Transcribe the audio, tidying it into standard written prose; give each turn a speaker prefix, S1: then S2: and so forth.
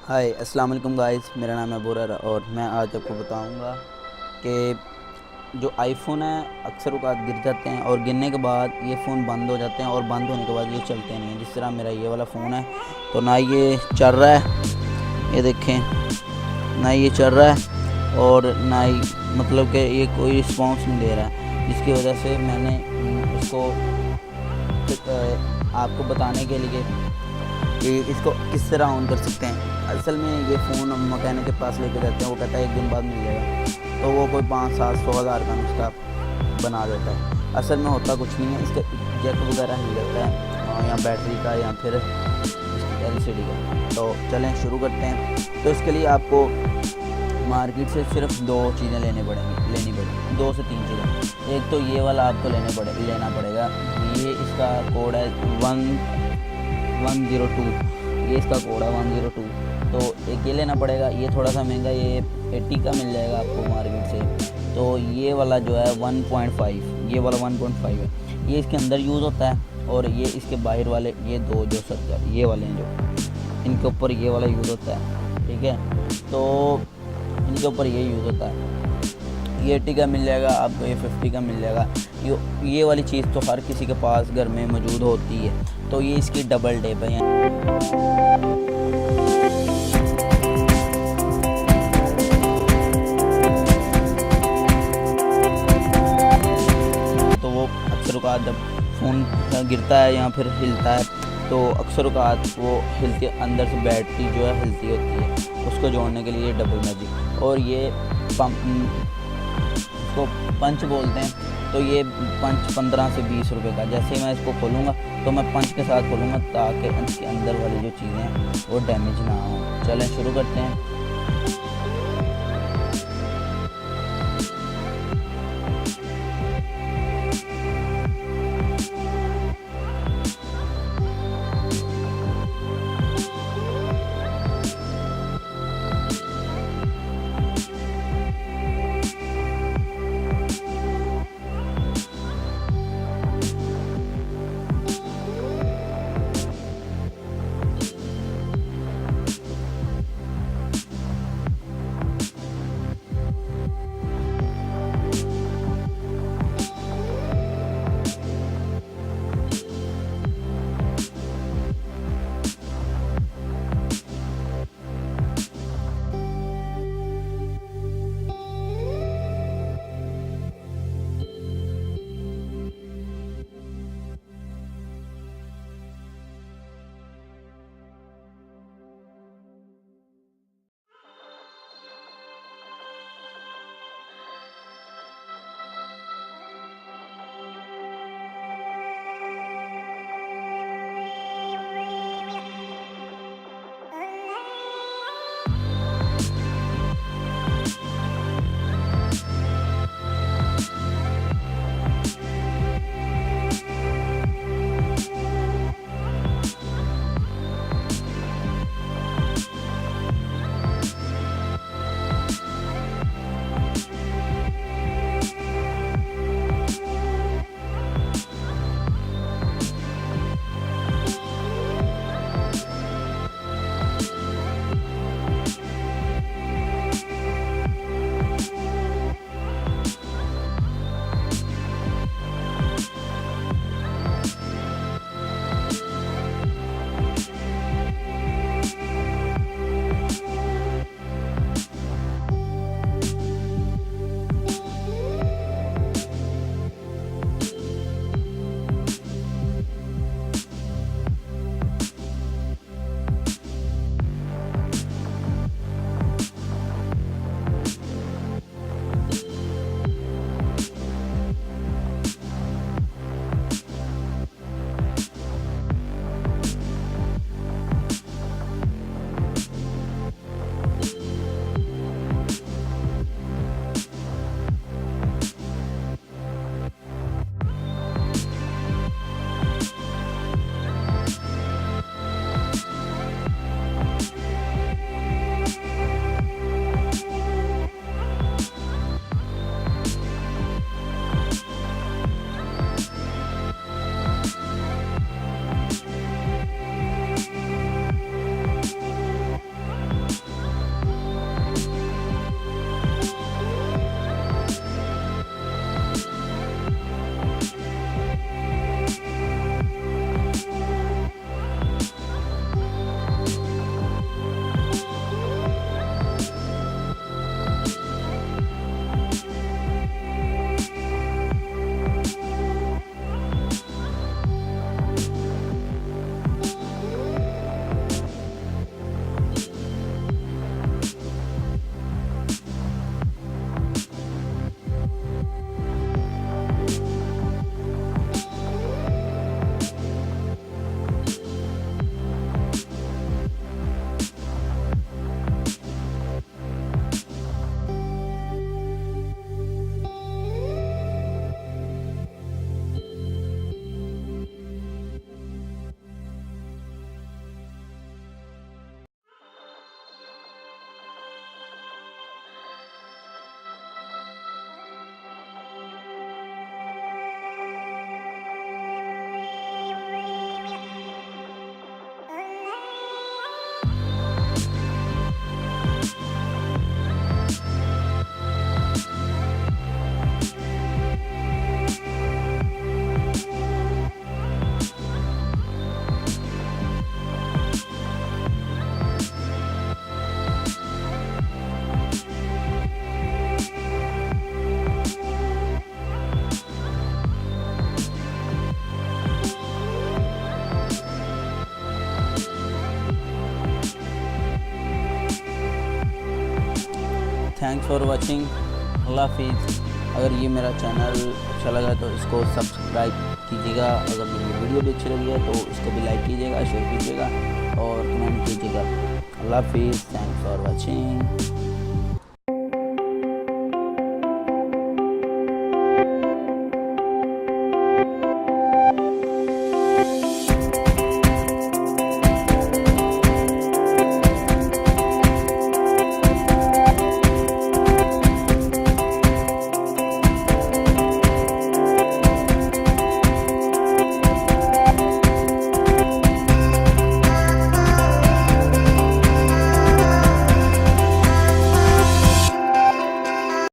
S1: हाय अस्सलाम वालेकुम गाइस, मेरा नाम है बुरर और मैं आज आपको बताऊंगा कि जो आईफ़ोन है अक्सर औक़ात गिर जाते हैं और गिरने के बाद ये फ़ोन बंद हो जाते हैं और बंद होने के बाद ये चलते नहीं हैं। जिस तरह मेरा ये वाला फ़ोन है तो ना ये चल रहा है, ये देखें, ना ये चल रहा है और ना ही मतलब कि ये कोई रिस्पॉन्स नहीं दे रहा है, जिसकी वजह से मैंने इसको आपको बताने के लिए कि इसको किस तरह ऑन कर सकते हैं। असल में ये फ़ोन हम मकैनिक के पास लेके जाते हैं, वो कहता है 1 दिन बाद मिल जाएगा, तो वो कोई 500-700 हज़ार का नुस्खा बना देता है। असल में होता कुछ नहीं है, इसका जैक वगैरह हिल जाता है या बैटरी का या फिर इसकी LCD का। तो चलें शुरू करते हैं। तो इसके लिए आपको मार्केट से सिर्फ 2 चीज़ें लेनी पड़ेगी, 2 से 3 चीज़ें। एक तो ये वाला आपको लेना पड़ेगा, ये इसका कोड है 102, ये इसका कोड है 102। तो एक ये लेना पड़ेगा, ये थोड़ा सा महंगा, ये 80 का मिल जाएगा आपको मार्केट से। तो ये वाला जो है 1.5, ये वाला 1.5 है, ये इसके अंदर यूज़ होता है। और ये इसके बाहर वाले ये 2 जो सर्कल ये वाले हैं जो इनके ऊपर ये वाला यूज़ होता है, ठीक है। तो इनके ऊपर ये यूज़ होता है। ये 80 का मिल जाएगा आपको, ये 50 का मिल जाएगा। ये वाली चीज़ तो हर किसी के पास घर में मौजूद होती है। तो ये इसकी डबल टेप है, तो वो अक्सर औक़ात जब फ़ोन गिरता है या फिर हिलता है तो अक्सर औक़ात वो हिलती अंदर से बैटरी जो है हिलती होती है, उसको जोड़ने के लिए डबल मैजिक। और ये इसको पंच बोलते हैं। तो ये पंच 15 से 20 रुपए का। जैसे ही मैं इसको खोलूँगा तो मैं पंच के साथ खोलूँगा ताकि इसके अंदर वाली जो चीज़ें हैं वो डैमेज ना हो। चलें शुरू करते हैं। थैंक्स फॉर वॉचिंग, अल्लाह हाफिज़। अगर ये मेरा चैनल अच्छा लगा तो इसको सब्सक्राइब कीजिएगा, अगर मेरी वीडियो भी अच्छी लगी है तो इसको भी लाइक कीजिएगा, शेयर कीजिएगा और कमेंट कीजिएगा। अल्लाह हाफिज़, थैंक्स फॉर वॉचिंग।